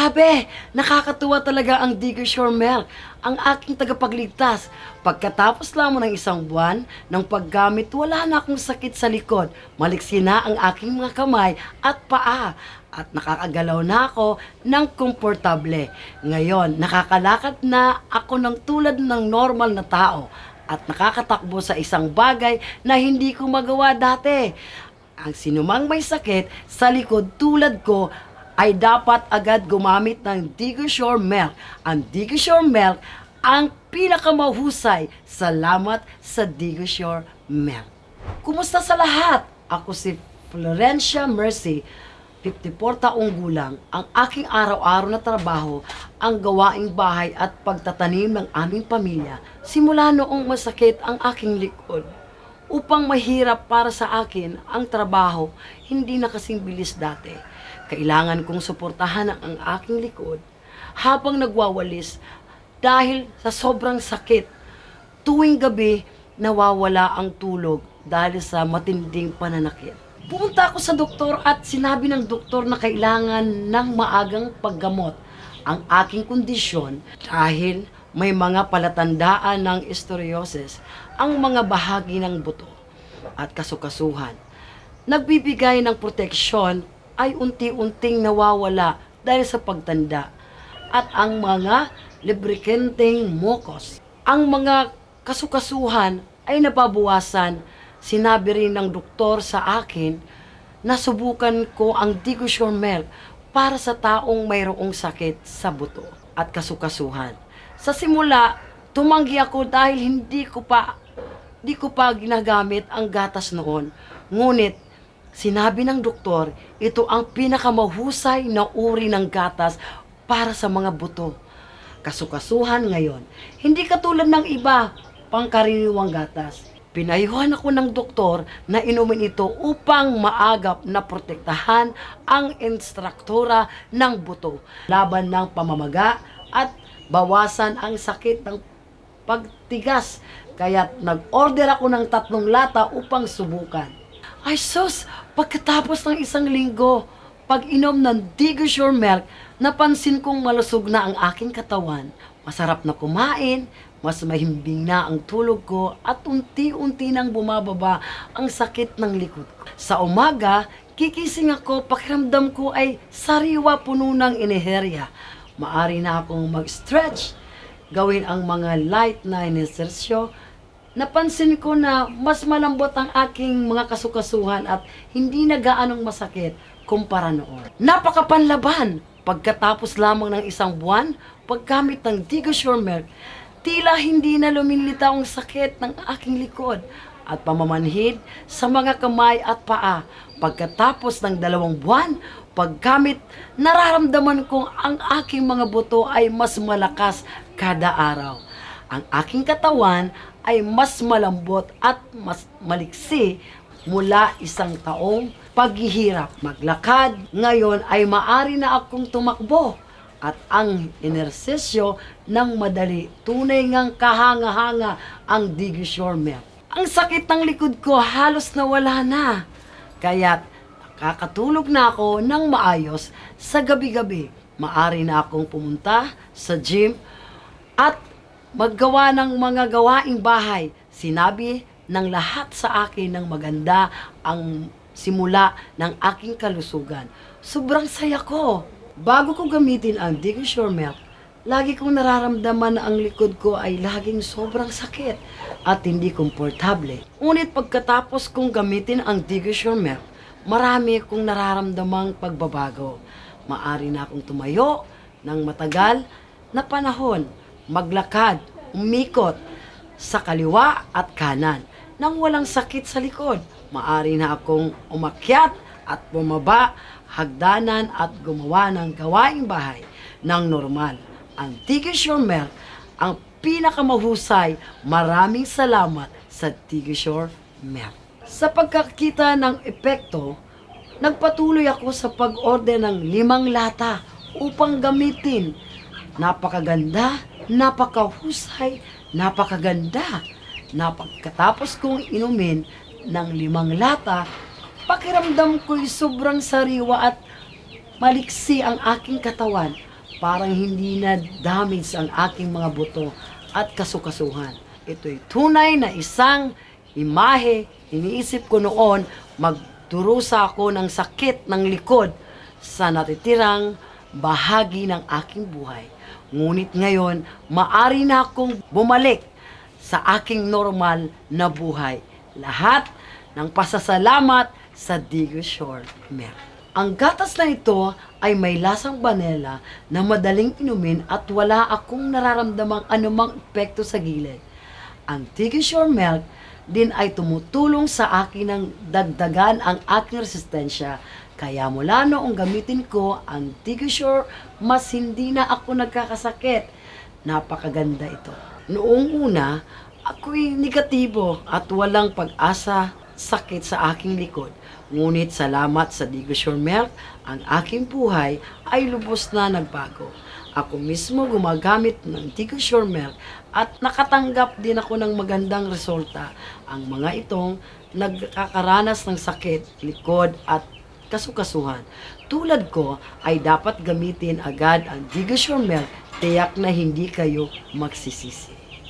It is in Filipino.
Grabe! Nakakatuwa talaga ang Digger Milk, ang aking tagapagligtas. Pagkatapos lamang ng isang buwan ng paggamit, wala na akong sakit sa likod. Maliksi na ang aking mga kamay at paa. At nakakagalaw na ako ng komportable. Ngayon, nakakalakad na ako ng tulad ng normal na tao. At nakakatakbo sa isang bagay na hindi ko magawa dati. Ang sinumang may sakit sa likod tulad ko ay dapat agad gumamit ng Digger Milk. Ang Digger Milk ang pinakamahusay. Salamat sa Digger Milk. Kumusta sa lahat? Ako si Florencia Mercy, 54 taong gulang. Ang aking araw-araw na trabaho, ang gawaing bahay at pagtatanim ng aming pamilya. Simula noong masakit ang aking likod. Upang mahirap para sa akin ang trabaho, hindi na kasing bilis dati. Kailangan kong suportahan ang aking likod habang nagwawalis dahil sa sobrang sakit. Tuwing gabi, nawawala ang tulog dahil sa matinding pananakit. Pumunta ako sa doktor at sinabi ng doktor na kailangan ng maagang paggamot ang aking kondisyon dahil may mga palatandaan ng scoliosis ang mga bahagi ng buto at kasukasuhan. Nagbibigay ng proteksyon ay unti-unting nawawala dahil sa pagtanda at ang mga lubricanteng mucus. Ang mga kasukasuhan ay nababawasan. Sinabi rin ng doktor sa akin na subukan ko ang Digger Milk para sa taong mayroong sakit sa buto at kasukasuhan. Sa simula, tumanggi ako dahil hindi ko pa ginagamit ang gatas noon. Ngunit sinabi ng doktor, ito ang pinakamahusay na uri ng gatas para sa mga buto. Kasukasuhan ngayon, hindi katulad ng iba pangkaraniwang gatas. Pinayuhan ako ng doktor na inumin ito upang maagap na protektahan ang instruktura ng buto laban ng pamamaga at bawasan ang sakit ng pagtigas. Kaya nag-order ako ng 3 lata upang subukan. Ay sus, pagkatapos ng isang linggo, pag-inom ng Digger Milk, napansin kong malusog na ang aking katawan. Masarap na kumain, mas mahimbing na ang tulog ko at unti-unti nang bumababa ang sakit ng likod ko. Sa umaga, kikising ako, pakiramdam ko ay sariwa puno ng enerhiya. Maari na akong mag-stretch, gawin ang mga light na inesersyo. Napansin ko na mas malambot ang aking mga kasukasuhan at hindi na gaanong masakit kumpara noon. Napakapanlaban! Pagkatapos lamang ng isang buwan, paggamit ng Digger Milk, tila hindi na lumilitaw ang sakit ng aking likod at pamamanhid sa mga kamay at paa. Pagkatapos ng 2 buwan, paggamit, nararamdaman kong ang aking mga buto ay mas malakas kada araw. Ang aking katawan ay mas malambot at mas maliksi mula 1 taong paghihirap. Maglakad, ngayon ay maari na akong tumakbo at ang inersesyo ng madali. Tunay ngang kahanga-hanga ang Digger Milk. Ang sakit ng likod ko halos nawala na. Kaya't nakakatulog na ako ng maayos sa gabi-gabi. Maari na akong pumunta sa gym at maggawa ng mga gawaing bahay. Sinabi ng lahat sa akin ng maganda ang simula ng aking kalusugan. Sobrang saya ko. Bago ko gamitin ang Digger Milk, lagi kong nararamdaman na ang likod ko ay laging sobrang sakit at hindi komportable. Ngunit pagkatapos kong gamitin ang Digger Milk, marami akong nararamdamang pagbabago. Maari na akong tumayo ng matagal na panahon, maglakad, umikot sa kaliwa at kanan nang walang sakit sa likod. Maari na akong umakyat at bumaba hagdanan at gumawa ng gawaing bahay ng normal. Ang Digger Milk ang pinakamahusay. Maraming salamat sa Digger Milk. Sa pagkakita ng epekto, nagpatuloy ako sa pag-order ng 5 lata upang gamitin. Napakaganda, napakahusay, napakaganda. Pagkatapos kong inumin ng 5 lata, pakiramdam ko'y sobrang sariwa at maliksi ang aking katawan. parang hindi na damage ang aking mga buto at kasukasuhan. Ito'y tunay na isang imahe. Iniisip ko noon, magdurusa ako ng sakit ng likod sa natitirang bahagi ng aking buhay. Ngunit ngayon, maari na akong bumalik sa aking normal na buhay. Lahat ng pasasalamat sa Digger Shore Milk. Ang gatas na ito ay may lasang banela na madaling inumin at wala akong nararamdamang anumang epekto sa gilid. Ang Digger Shore Milk din ay tumutulong sa akin ng dagdagan ang aking resistensya. Kaya mula noong gamitin ko ang Digger Shore, mas hindi na ako nagkakasakit. Napakaganda ito. Noong una, ako'y negatibo at walang pag-asa sakit sa aking likod. Ngunit salamat sa Digger Shore Milk, ang aking buhay ay lubos na nagbago. Ako mismo gumagamit ng Digger Shore Milk at nakatanggap din ako ng magandang resulta. Ang mga itong nagkakaranas ng sakit, likod at kasukasuhan tulad ko ay dapat gamitin agad ang Digger Shore Milk. Tiyak na hindi kayo magsisisi.